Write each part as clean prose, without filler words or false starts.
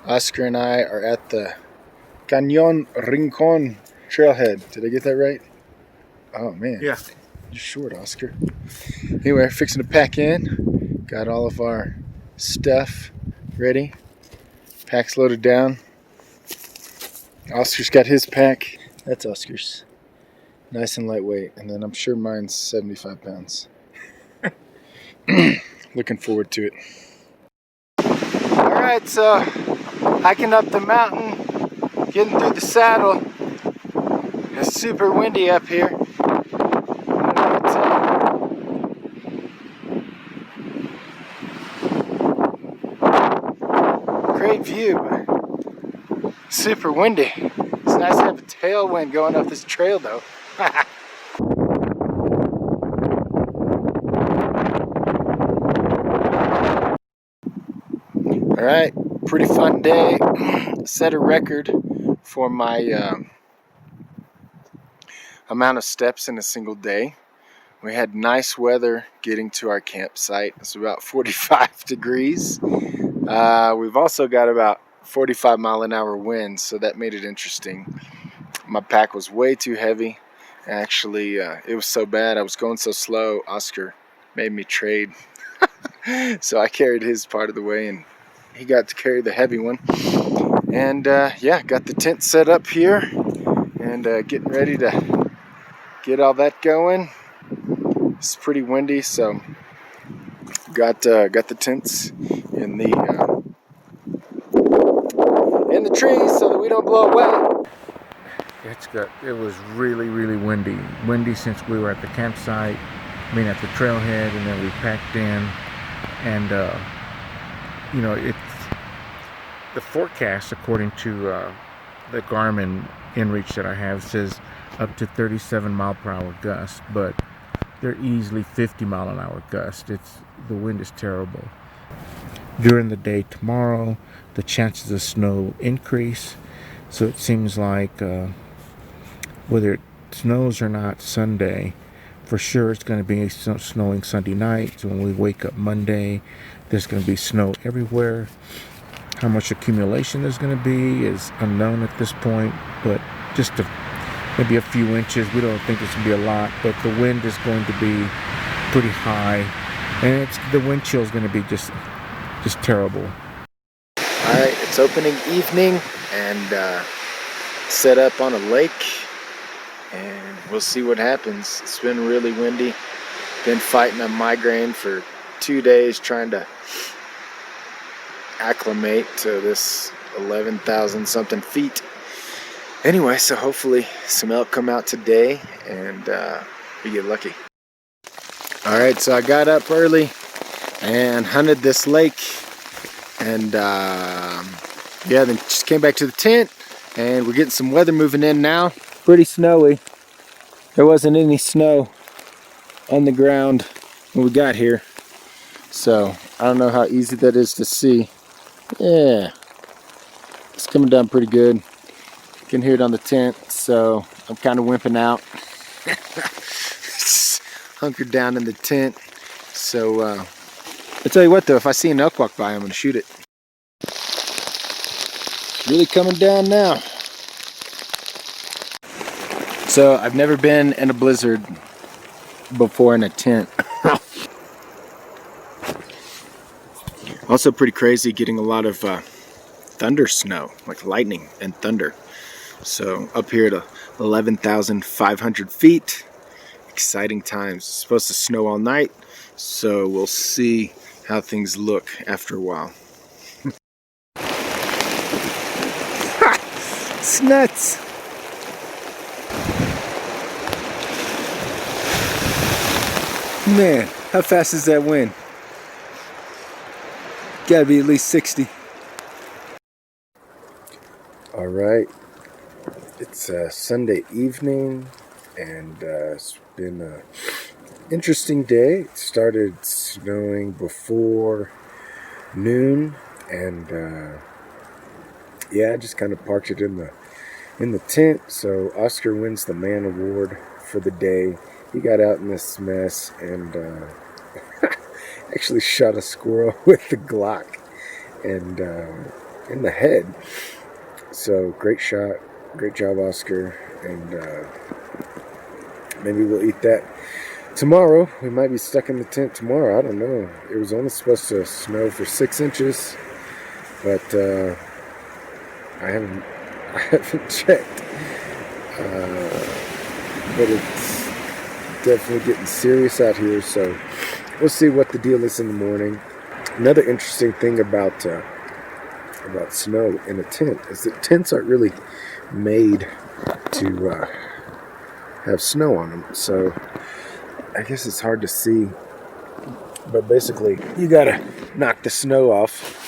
Oscar and I are at the Cañón Rincón trailhead. Did I get that right? Oh man. Yeah. You're short, Oscar. Anyway, fixing to pack in. Got all of our stuff ready. Pack's loaded down. Oscar's got his pack. That's Oscar's. Nice and lightweight. And then I'm sure mine's 75 pounds. Looking forward to it. Alright, so hiking up the mountain, getting through the saddle. It's super windy up here. Great view, but super windy. It's nice to have a tailwind going up this trail though. Alright, pretty fun day. Set a record for my amount of steps in a single day. We had nice weather getting to our campsite. It's about 45 degrees. We've also got about 45-mile-an-hour winds, so that made it interesting. My pack was way too heavy. Actually, it was so bad. I was going so slow. Oscar made me trade. So I carried his part of the way, and he got to carry the heavy one. And yeah, got the tent set up here, and getting ready to get all that going. It's pretty windy, so got the tents in the trees so that we don't blow away. It was really, really windy. Windy since we were at the campsite, at the trailhead, and then we packed in. And you know, it's the forecast according to the Garmin inReach that I have says up to 37-mile-per-hour gusts, but they're easily 50-mile-an-hour gusts. The wind is terrible. During the day tomorrow, the chances of snow increase, so it seems like whether it snows or not Sunday, for sure it's going to be snowing Sunday night. So when we wake up Monday, there's going to be snow everywhere. How much accumulation there's going to be is unknown at this point, but just maybe a few inches. We don't think it's going to be a lot, but the wind is going to be pretty high, and the wind chill is going to be just terrible. Alright, it's opening evening, and set up on a lake, and we'll see what happens. It's been really windy. Been fighting a migraine for 2 days, trying to acclimate to this 11,000 something feet. Anyway, so hopefully some elk come out today, and we get lucky. Alright, so I got up early and hunted this lake, and yeah, then just came back to the tent, and we're getting some weather moving in now. Pretty snowy. There wasn't any snow on the ground when we got here, so I don't know how easy that is to see. Yeah, it's coming down pretty good. You can hear it on the tent, so I'm kind of wimping out. Hunkered down in the tent. So I'll tell you what though, if I see an elk walk by, I'm gonna shoot it. It's really coming down now. So I've never been in a blizzard before in a tent. Also pretty crazy getting a lot of thunder snow, like lightning and thunder. So up here at 11,500 feet, exciting times. It's supposed to snow all night, so we'll see how things look after a while. It's nuts. Man, how fast is that wind? Gotta be at least 60. All right, it's Sunday evening, and it's been an interesting day. It started snowing before noon, and yeah, I just kind of parked it in the tent. So Oscar wins the man award for the day. He got out in this mess and actually shot a squirrel with the Glock, and in the head. So great shot, great job, Oscar, and maybe we'll eat that tomorrow. We might be stuck in the tent tomorrow. I don't know. It was only supposed to snow for 6 inches, but I haven't checked. But it's definitely getting serious out here. So we'll see what the deal is in the morning. Another interesting thing about snow in a tent is that tents aren't really made to have snow on them. So I guess it's hard to see, but basically you gotta knock the snow off.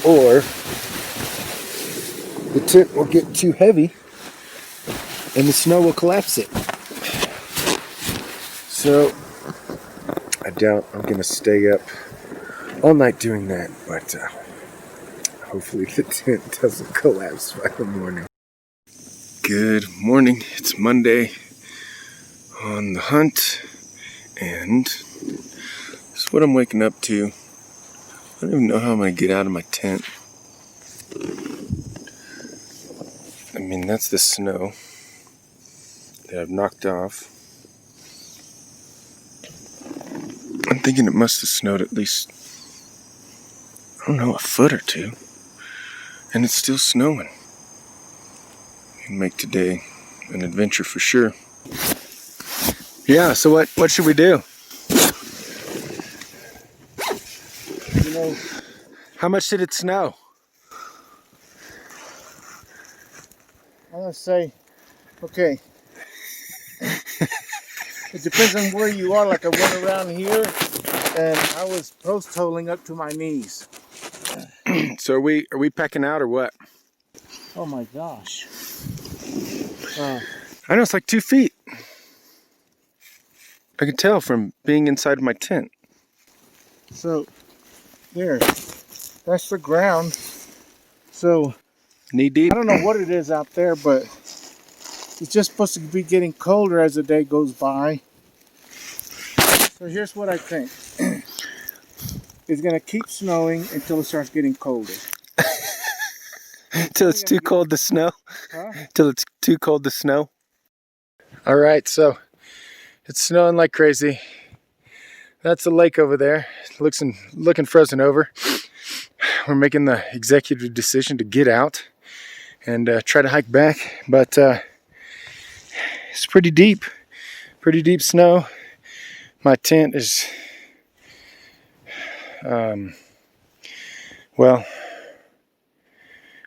Or the tent will get too heavy and the snow will collapse it. So I doubt I'm gonna stay up all night doing that, but hopefully the tent doesn't collapse by the morning. Good morning. It's Monday on the hunt, and this is what I'm waking up to. I don't even know how I'm gonna get out of my tent. I mean, that's the snow that I've knocked off. I'm thinking it must have snowed at least, I don't know, a foot or two. And it's still snowing. It'll make today an adventure for sure. Yeah, so what should we do? You know, how much did it snow? I'm gonna say, okay. It depends on where you are. Like I went around here, and I was post holing up to my knees. So are we packing out or what? Oh my gosh! I know it's like 2 feet. I can tell from being inside my tent. So there, that's the ground. So knee deep. I don't know what it is out there, but it's just supposed to be getting colder as the day goes by. So here's what I think. It's going to keep snowing until it starts getting colder. Till it's too cold to snow? Huh? Till it's too cold to snow? Alright, so it's snowing like crazy. That's the lake over there. Looking frozen over. We're making the executive decision to get out and try to hike back, but it's pretty deep snow. My tent is, well,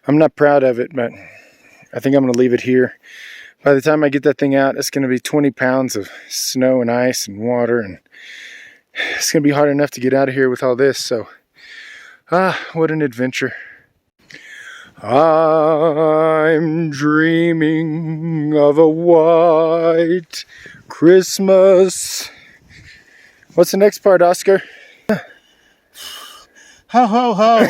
I'm not proud of it, but I think I'm going to leave it here. By the time I get that thing out, it's going to be 20 pounds of snow and ice and water, and it's going to be hard enough to get out of here with all this, so, what an adventure. I'm dreaming of a white Christmas. What's the next part, Oscar? Ho, ho, ho.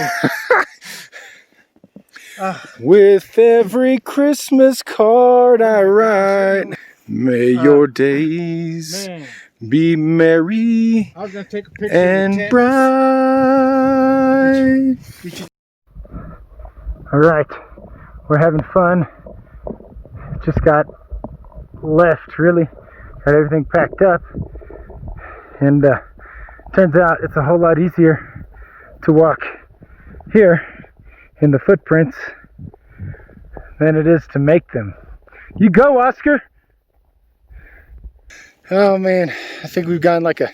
With every Christmas card I write, may your days be merry I was gonna take a picture and bright. All right, we're having fun. Just got left, really. Got everything packed up. And turns out it's a whole lot easier to walk here in the footprints than it is to make them. You go, Oscar! Oh man, I think we've gone like a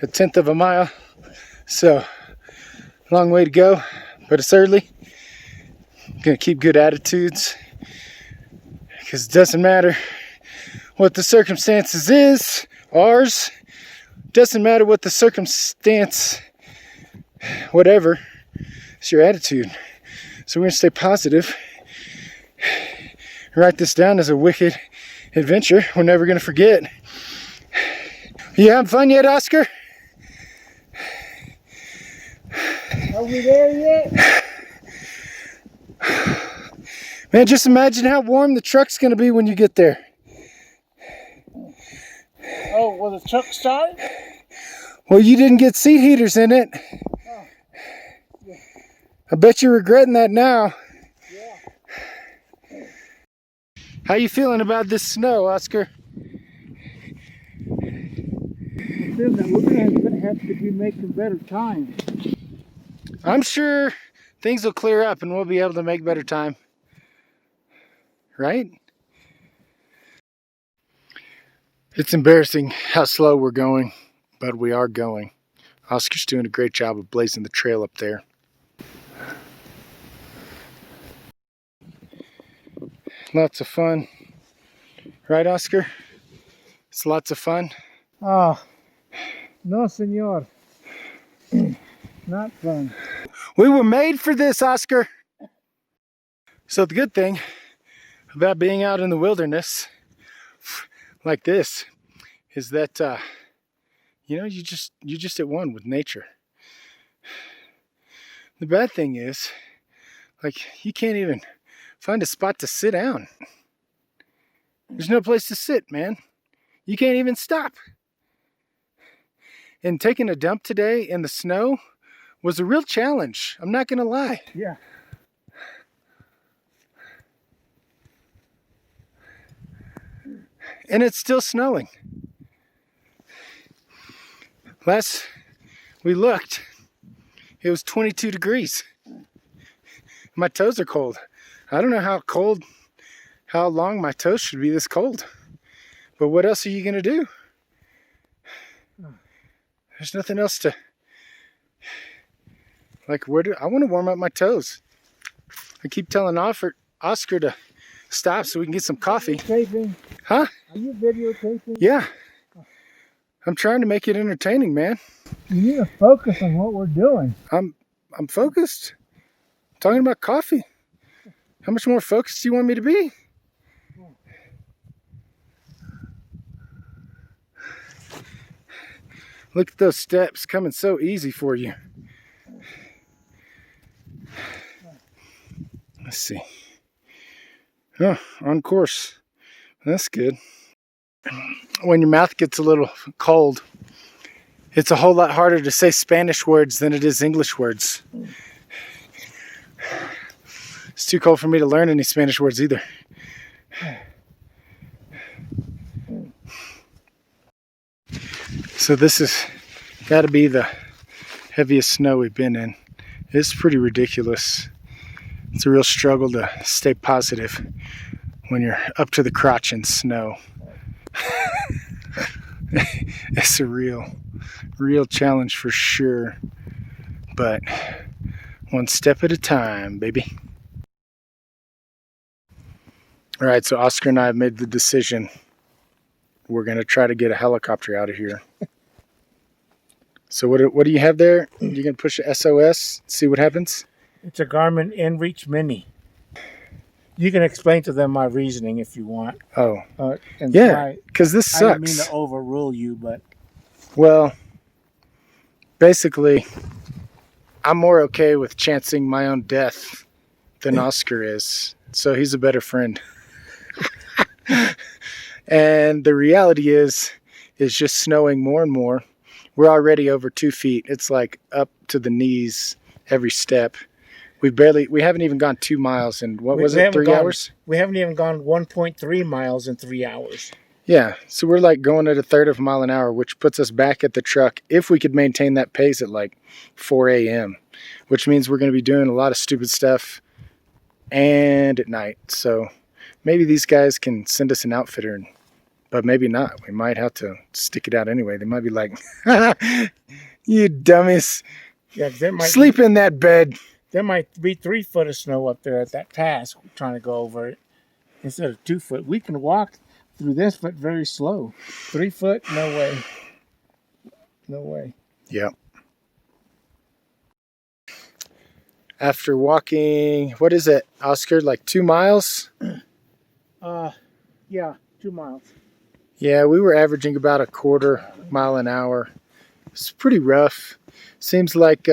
1/10 of a mile. So, long way to go, but it's early. I'm gonna keep good attitudes, because it doesn't matter what the circumstances is, ours. Doesn't matter what the circumstance, whatever, it's your attitude. So we're gonna stay positive. Write this down as a wicked adventure we're never gonna forget. You having fun yet, Oscar? Are we there yet? Man, just imagine how warm the truck's gonna be when you get there. Oh, will the truck start? Well, you didn't get seat heaters in it. Oh, yeah. I bet you're regretting that now. Yeah. How you feeling about this snow, Oscar? I feel that we're gonna have to be making better time. I'm sure things will clear up and we'll be able to make better time. Right? It's embarrassing how slow we're going, but we are going. Oscar's doing a great job of blazing the trail up there. Lots of fun. Right, Oscar? It's lots of fun. Ah, no, senor. Not fun. We were made for this, Oscar. So the good thing about being out in the wilderness like this is that you know, you're just at one with nature. The bad thing is, like, you can't even find a spot to sit down. There's no place to sit, man. You can't even stop. And taking a dump today in the snow was a real challenge. I'm not gonna lie. Yeah. And it's still snowing. Last we looked, it was 22 degrees. My toes are cold. I don't know how long my toes should be this cold. But what else are you gonna do? There's nothing else to, like, I want to warm up my toes. I keep telling Oscar to stop so we can get some coffee. Videotaping? Huh? Are you videotaping? Yeah. I'm trying to make it entertaining, man. You need to focus on what we're doing. I'm focused. I'm talking about coffee. How much more focused do you want me to be? Look at those steps coming so easy for you. Let's see. Oh, on course. That's good. When your mouth gets a little cold, it's a whole lot harder to say Spanish words than it is English words. It's too cold for me to learn any Spanish words either. So this has got to be the heaviest snow we've been in. It's pretty ridiculous. It's a real struggle to stay positive when you're up to the crotch in snow. It's a real challenge for sure. But one step at a time, baby. All right, so Oscar and I have made the decision. We're going to try to get a helicopter out of here. So what do you have there? You can push a SOS, see what happens? It's a Garmin InReach Mini. You can explain to them my reasoning if you want. Oh. And yeah, because this sucks. I didn't mean to overrule you, but... Well, basically, I'm more okay with chancing my own death than Oscar is. So he's a better friend. And the reality is just snowing more and more. We're already over 2 feet. It's like up to the knees every step. We haven't even gone 2 miles in, what was it, 3 hours? We haven't even gone 1.3 miles in 3 hours. Yeah, so we're like going at a third of a mile an hour, which puts us back at the truck if we could maintain that pace at like 4 a.m., which means we're going to be doing a lot of stupid stuff and at night. So maybe these guys can send us an outfitter, but maybe not. We might have to stick it out anyway. They might be like, you dummies, Yeah, sleep in that bed. There might be 3 foot of snow up there at that pass. We're trying to go over it instead of 2 foot. We can walk through this, but very slow. 3 foot, no way. No way. Yep. After walking, what is it, Oscar, like 2 miles? Yeah, 2 miles. Yeah, we were averaging about a quarter mile an hour. It's pretty rough. Seems like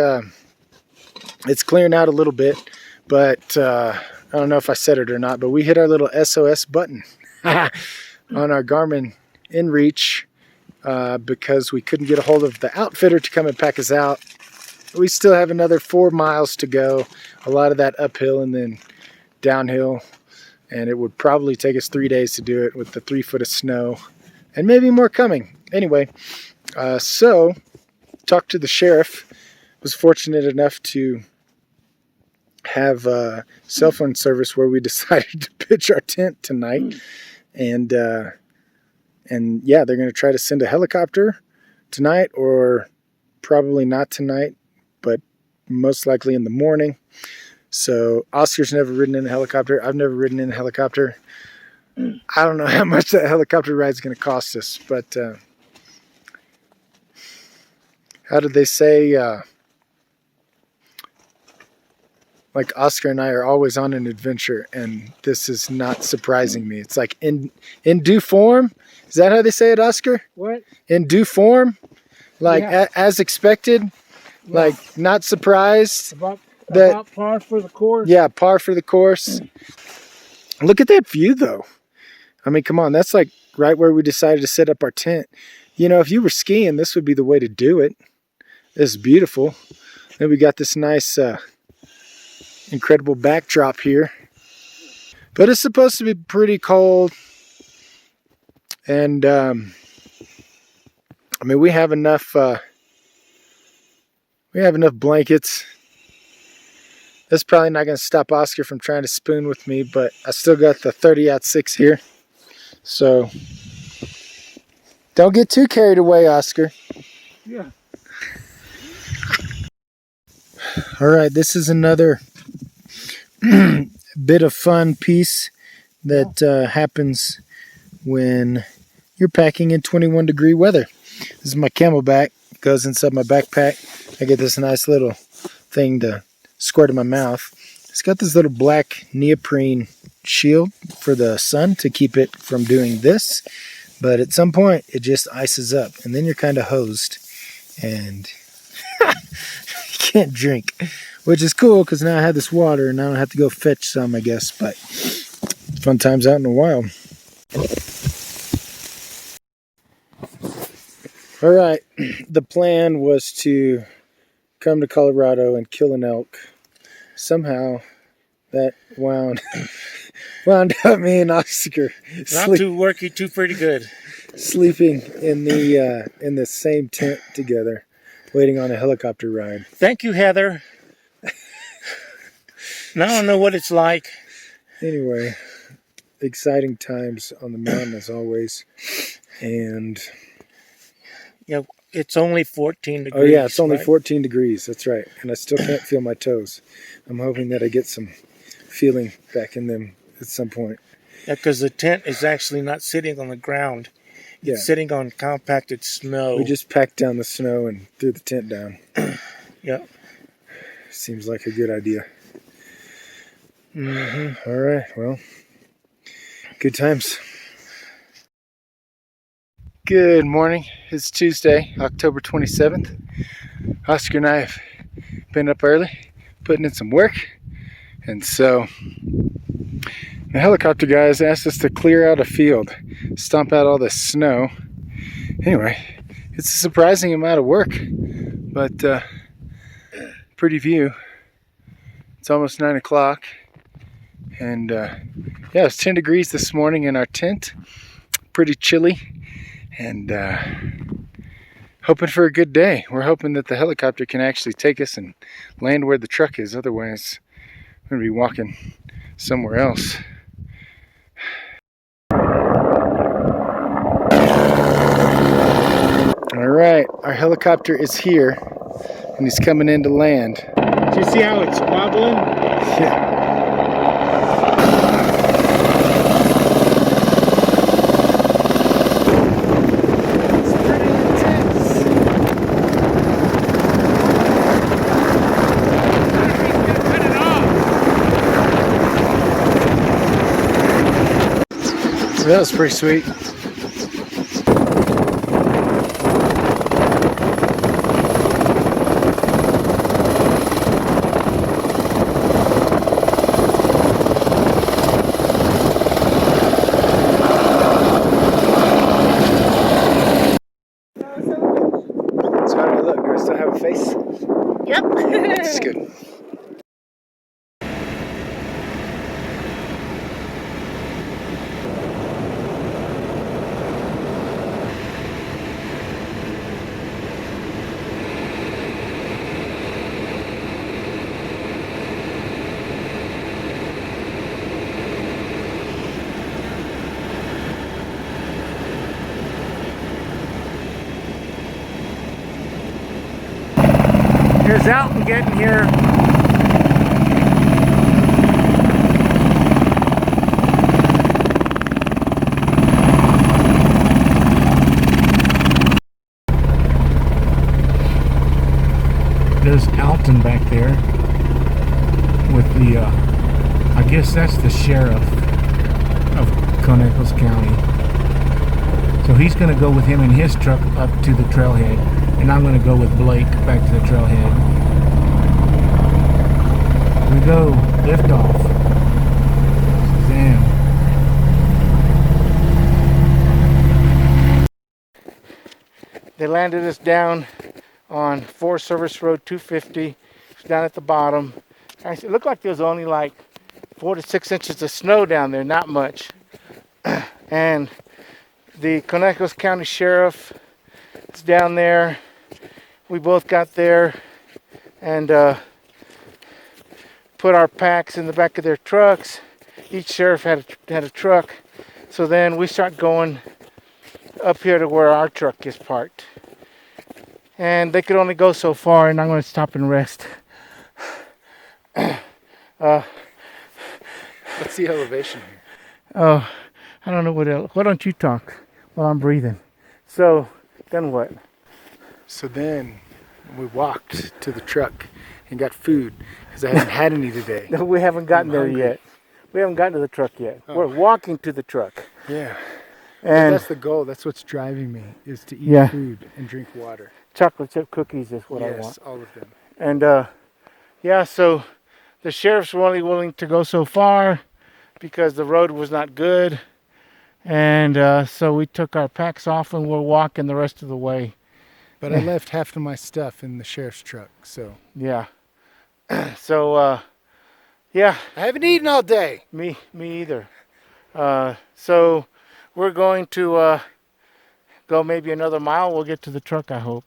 it's clearing out a little bit, but I don't know if I said it or not, but we hit our little SOS button on our Garmin InReach, because we couldn't get a hold of the outfitter to come and pack us out. We still have another 4 miles to go, a lot of that uphill and then downhill, and it would probably take us 3 days to do it with the 3 foot of snow and maybe more coming. Anyway, so talked to the sheriff. Was fortunate enough to have cell phone service where we decided to pitch our tent tonight, and yeah, they're going to try to send a helicopter tonight, or probably not tonight, but most likely in the morning. So Oscar's never ridden in a helicopter. I've never ridden in a helicopter. I don't know how much that helicopter ride is going to cost us, but how did they say? Like Oscar and I are always on an adventure, and this is not surprising me. It's like in due form. Is that how they say it, Oscar? What? In due form, like Yeah. as expected, Yeah. like not surprised. About par for the course. Yeah, par for the course. Look at that view, though. I mean, come on, that's like right where we decided to set up our tent. You know, if you were skiing, this would be the way to do it. This is beautiful. Then we got this nice, incredible backdrop here. But it's supposed to be pretty cold. And, I mean, we have enough blankets. That's probably not going to stop Oscar from trying to spoon with me, but I still got the 30-06 here. So don't get too carried away, Oscar. Yeah. All right, this is another bit of fun piece that happens when you're packing in 21-degree weather. This is my Camelback. It goes inside my backpack. I get this nice little thing to squirt in my mouth. It's got this little black neoprene shield for the sun to keep it from doing this, but at some point it just ices up, and then you're kind of hosed, and you can't drink, which is cool because now I have this water and I don't have to go fetch some, I guess. But fun times out in the wild. All right, the plan was to come to Colorado and kill an elk. Somehow that wound up me and Oscar Not too worky, too pretty good. sleeping in the same tent together, waiting on a helicopter ride. Thank you, Heather. Now I don't know what it's like. Anyway, exciting times on the mountain as always. And Yeah, it's only 14 degrees. oh yeah, it's only right? 14 degrees. That's right. And I still can't feel my toes. I'm hoping that I get some feeling back in them at some point. Yeah, because the tent is actually not sitting on the ground. Yeah. It's sitting on compacted snow. We just packed down the snow and threw the tent down. Yeah. Seems like a good idea. Mm-hmm. All right, well, good times. Good morning. It's Tuesday, October 27th. Oscar and I have been up early, putting in some work. And so the helicopter guys asked us to clear out a field, stomp out all the snow. Anyway, it's a surprising amount of work, but pretty view. It's almost 9 o'clock. And yeah, it's 10 degrees this morning in our tent. Pretty chilly. And hoping for a good day. We're hoping that the helicopter can actually take us and land where the truck is. Otherwise, we're going to be walking somewhere else. All right, our helicopter is here, and he's coming in to land. Do you see how it's wobbling? Yeah. That was pretty sweet. Here's Alton getting here. There's Alton back there with the, I guess that's the sheriff of Conejos County. So he's going to go with him in his truck up to the trailhead, and I'm going to go with Blake back to the trailhead. Here we go, lift off. Damn. They landed us down on Forest Service Road 250. It's down at the bottom. Actually, it looked like there was only like 4 to 6 inches of snow down there, not much. And the Conejos County Sheriff is down there. We both got there and put our packs in the back of their trucks. Each sheriff had a truck. So then we start going up here to where our truck is parked. And they could only go so far, and I'm going to stop and rest. What's the elevation here? Oh, I don't know what else. Why don't you talk while I'm breathing? So, then what? So then we walked to the truck and got food because I haven't had any today. No, we haven't gotten there yet. We haven't gotten to the truck yet. Oh. We're walking to the truck. Yeah. And that's the goal. That's what's driving me, is to eat food and drink water. Chocolate chip cookies is what I want. Yes, all of them. And yeah, so the sheriffs were only willing to go so far because the road was not good. And so we took our packs off and we're walking the rest of the way. But I left half of my stuff in the sheriff's truck, so. Yeah. So, yeah. I haven't eaten all day. Me either. So we're going to go maybe another mile. We'll get to the truck, I hope.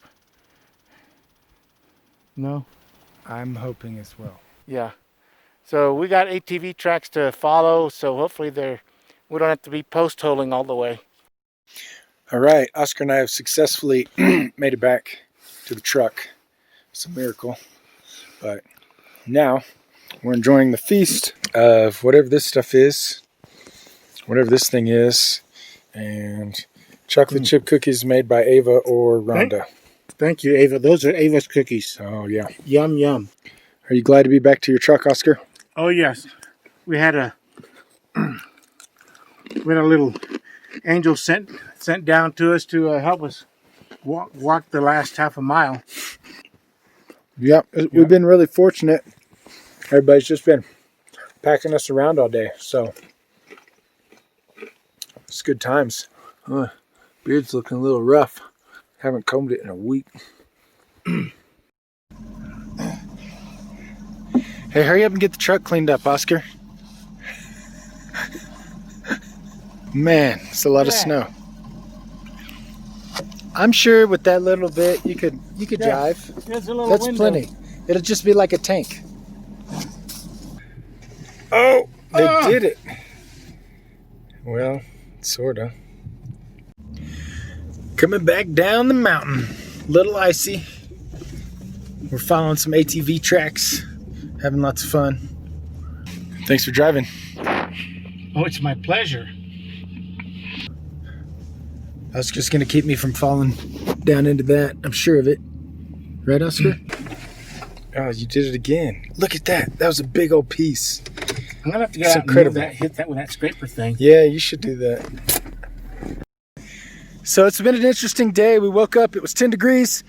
No? I'm hoping as well. Yeah. So we got ATV tracks to follow, so hopefully we don't have to be post-holing all the way. All right, Oscar and I have successfully made it back to the truck. It's a miracle. But now we're enjoying the feast of whatever this stuff is, whatever this thing is, and chocolate chip cookies made by Ava or Rhonda. Thank you, Ava. Those are Ava's cookies. Oh, yeah. Yum, yum. Are you glad to be back to your truck, Oscar? Oh, yes. We had a little angel sent down to us to help us walk the last half a mile. Yep. We've been really fortunate. Everybody's just been packing us around all day, so it's good times. Beard's looking a little rough. Haven't combed it in a week. Hey, hurry up and get the truck cleaned up, Oscar. Man, it's a lot of snow. I'm sure with that little bit you could drive. There's a little That's window. plenty. It'll just be like a tank. Oh, they did it. Well, sorta. Coming back down the mountain. Little icy. We're following some ATV tracks. Having lots of fun. Thanks for driving. Oh, it's my pleasure. That's just going to keep me from falling down into that. I'm sure of it. Right, Oscar? Oh, you did it again. Look at that. That was a big old piece. I'm going to have to get out incredible. And hit that with that scraper thing. Yeah, you should do that. So it's been an interesting day. We woke up, it was 10 degrees,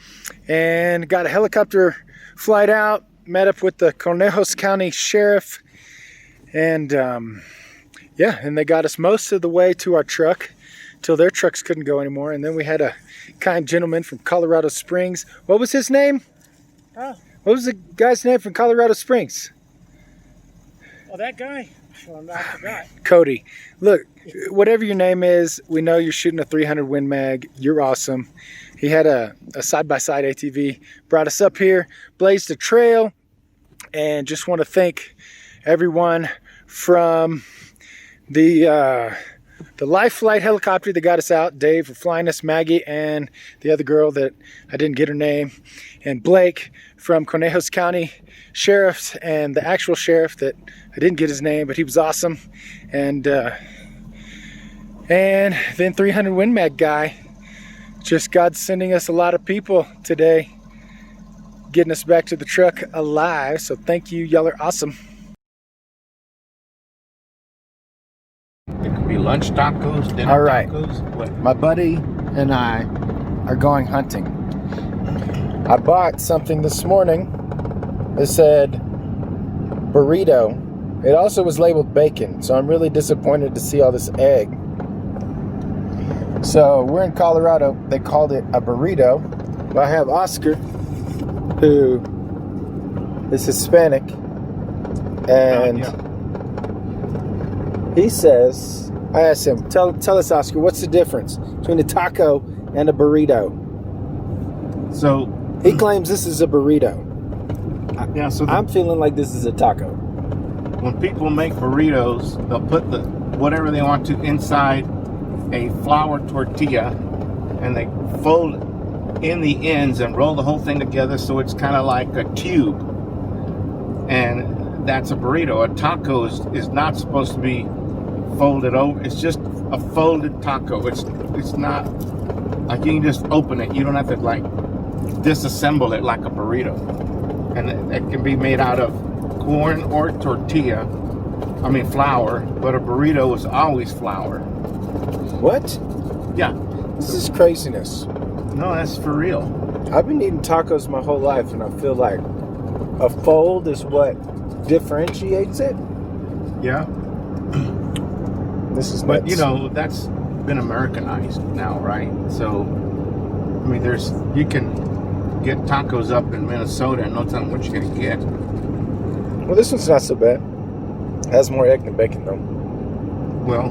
and got a helicopter flight out. Met up with the Conejos County Sheriff. And, yeah, and they got us most of the way to our truck till their trucks couldn't go anymore. And then we had a kind gentleman from Colorado Springs. What was his name? Oh. What was the guy's name from Colorado Springs? Oh, that guy? Well, I forgot. Cody. Look, whatever your name is, we know you're shooting a 300 Win Mag. You're awesome. He had a side-by-side ATV, brought us up here, blazed a trail, and just want to thank everyone from the the Life Flight helicopter that got us out, Dave for flying us, Maggie, and the other girl that I didn't get her name, and Blake from Conejos County Sheriff's, and the actual sheriff that I didn't get his name, but he was awesome. And then 300 Win Mag guy. Just God's sending us a lot of people today, getting us back to the truck alive. So thank you, y'all are awesome. It could be lunch tacos, dinner All right. tacos. What? My buddy and I are going hunting. I bought something this morning that said burrito. It also was labeled bacon, so I'm really disappointed to see all this egg. So we're in Colorado. They called it a burrito. I have Oscar, who is Hispanic, and he says, I asked him, tell us, Oscar, what's the difference between a taco and a burrito? So he claims this is a burrito. yeah, so I'm feeling like this is a taco. when people make burritos, they'll put whatever they want to inside a flour tortilla, and they fold in the ends and roll the whole thing together so it's kind of like a tube, and that's a burrito. A taco is not supposed to be folded over. It's just a folded taco. It's not like you can just open it. You don't have to like disassemble it like a burrito. And it can be made out of corn or tortilla. I mean flour, but a burrito is always flour. What? Yeah. This is craziness. No, that's for real. I've been eating tacos my whole life, and I feel like a fold is what differentiates it. Yeah. This is nuts. But you know, that's been Americanized now, right? So I mean, you can get tacos up in Minnesota and no telling what you're gonna get. Well, this one's not so bad. It has more egg than bacon, though. Well,